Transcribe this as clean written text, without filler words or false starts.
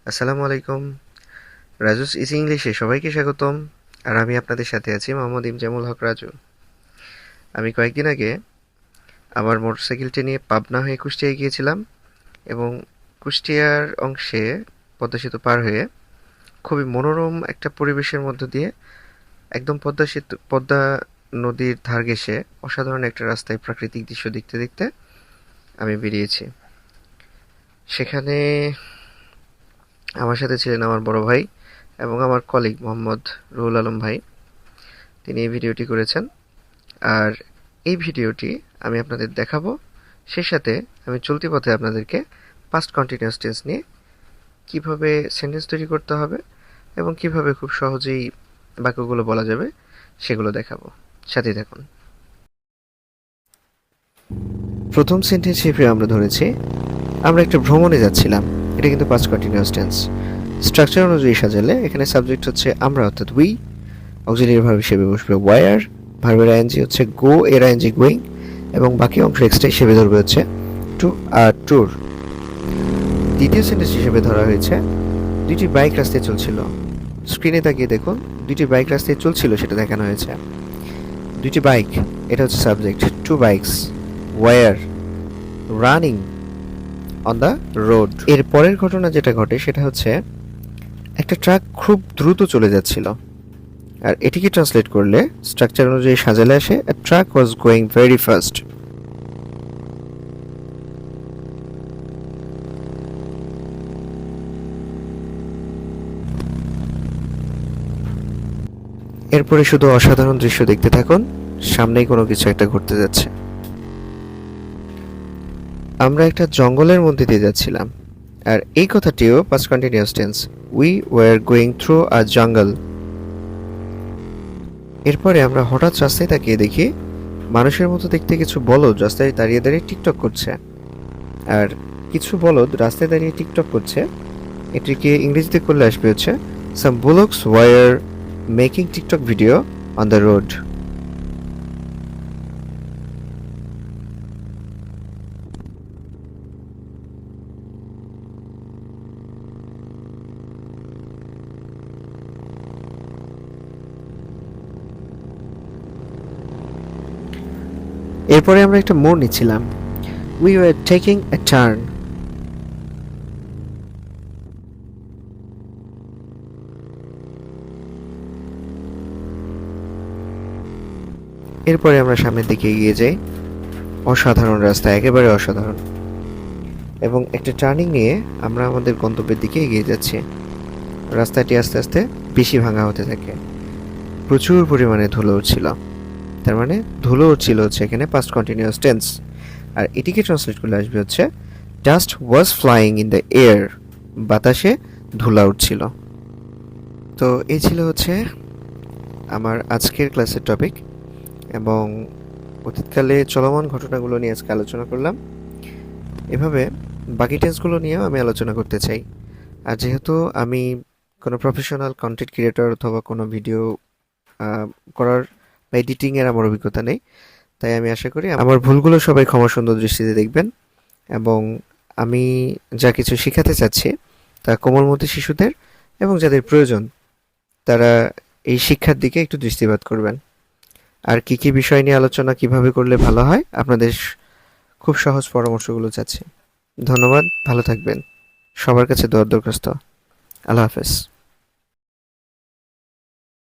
আসসালামু আলাইকুম। রাজুস ইজি ইংলিশে সবাইকে স্বাগতম। আর আমি আপনাদের সাথে আছি মোহাম্মদ ইমজামুল হক রাজু। আমি কয়েকদিন আগে আমার মোটরসাইকেলটি নিয়ে পাবনা হয়ে কুষ্টিয়ায় গিয়েছিলাম এবং কুষ্টিয়ার অংশে পদ্মা সেতু পার হয়ে খুবই মনোরম একটা পরিবেশের মধ্য দিয়ে একদম পদ্মা নদীর ধার ঘেঁষে অসাধারণ একটা রাস্তায় প্রাকৃতিক দৃশ্য দেখতে দেখতে আমি বেরিয়েছি। সেখানে আমার সাথে ছিলেন আমার বড় ভাই এবং আমার কলিগ মোহাম্মদ রুহুল আলম ভাই। তিনি এই ভিডিওটি করেছেন। আর এই ভিডিওটি আমি আপনাদের দেখাবো। সেই সাথে আমি চলতি পথে আপনাদেরকে পাস্ট কন্টিনিউয়াস টেন্স নিয়ে কিভাবে সেন্টেন্স তৈরি করতে হবে এবং কিভাবে খুব সহজেই বাক্যগুলো বলা যাবে সেগুলো দেখাবো। সাথেই থাকুন। প্রথম সেন্টেন্স হিসেবে আমরা ধরেছি আমরা একটা ভ্রমণে যাচ্ছিলাম। এটা কিন্তু পাস্ট কন্টিনিউয়াস টেন্স। স্ট্রাকচার অনুযায়ী সাজালে এখানে সাবজেক্ট হচ্ছে আমরা অর্থাৎ উই, অক্সিলিয়ারি ভার্ব হিসেবে বসবে ওয়ার, ভার্বের আইএনজি হচ্ছে গো, এর আইএনজি গোয়িং এবং বাকি অংশ এক্সট্রা হিসেবে ধরবে হচ্ছে টু আর ট্যুর। দ্বিতীয় সেন্টেন্স হিসেবে ধরা হয়েছে দুইটি বাইক রাস্তায় চলছিল। স্ক্রিনে তাকিয়ে দেখুন, দুইটি বাইক রাস্তায় চলছিল সেটা দেখানো হয়েছে। দুইটি বাইক, এটা হচ্ছে subject. Two bikes were running on the road. এর পরের ঘটনা যেটা ঘটে সেটা হচ্ছে একটা ট্রাক খুব দ্রুত চলে যাচ্ছিল। আর এটিকে ট্রান্সলেট করলে স্ট্রাকচার অনুযায়ী সাজালে আসে a truck was going very fast. এরপরে শুধু অসাধারণ দৃশ্য দেখতে থাকুন, সামনেই কোনো কিছু একটা ঘটতে যাচ্ছে। আমরা একটা জঙ্গলের মধ্যে দিয়ে যাচ্ছিলাম। আর এই কথাটিও past continuous tense, we were going through a jungle. এরপরে আমরা হঠাৎ রাস্তায় তাকিয়ে দেখি মানুষের মতো দেখতে কিছু বলদ রাস্তায় দাঁড়িয়ে দাঁড়িয়ে টিকটক করছে। আর কিছু বলদ রাস্তায় দাঁড়িয়ে টিকটক করছে, এটিকে ইংরেজিতে করলে আসবে হচ্ছে some bullocks were making TikTok video on the road. এরপরে আমরা একটা মোড় নিচ্ছিলাম। We were taking a turn. এরপরে আমরা সামনের দিকে এগিয়ে যাই। অসাধারণ রাস্তা, একেবারে অসাধারণ। এবং একটা টার্নিং নিয়ে আমরা আমাদের গন্তব্যের দিকে এগিয়ে যাচ্ছি। রাস্তাটি আস্তে আস্তে বেশি ভাঙা হতে থাকে। প্রচুর পরিমাণে ধুলো উঠছিল। তার মানে ধুলো উঠছিল হচ্ছে এখানে পাস্ট কন্টিনিউয়াস টেন্স। আর এটিকে ট্রান্সলেট করলে আসবে হচ্ছে dust was flying in the air. বাতাসে ধুলা উঠছিল। তো এই ছিল হচ্ছে আমার আজকের ক্লাসের টপিক এবং অতীতকালে চলমান ঘটনাগুলো নিয়ে আজকে আলোচনা করলাম। এভাবে বাকি টেন্সগুলো নিয়েও আমি আলোচনা করতে চাই। আর যেহেতু আমি কোনো প্রফেশনাল কন্টেন্ট ক্রিয়েটর অথবা কোনো ভিডিও করার বা এডিটিংয়ের আমার অভিজ্ঞতা নেই, তাই আমি আশা করি আমার ভুলগুলো সবাই ক্ষমা সুন্দর দৃষ্টিতে দেখবেন এবং আমি যা কিছু শেখাতে চাচ্ছি তা কোমলমতি শিশুদের এবং যাদের প্রয়োজন তারা এই শিক্ষার দিকে একটু দৃষ্টিপাত করবেন। আর কি কি বিষয় নিয়ে আলোচনা কিভাবে করলে ভালো হয় আপনাদের খুব সহজ পরামর্শগুলো চাচ্ছি। ধন্যবাদ, ভালো থাকবেন। সবার কাছে দোয়ার দরখাস্ত। আল্লাহ হাফেজ।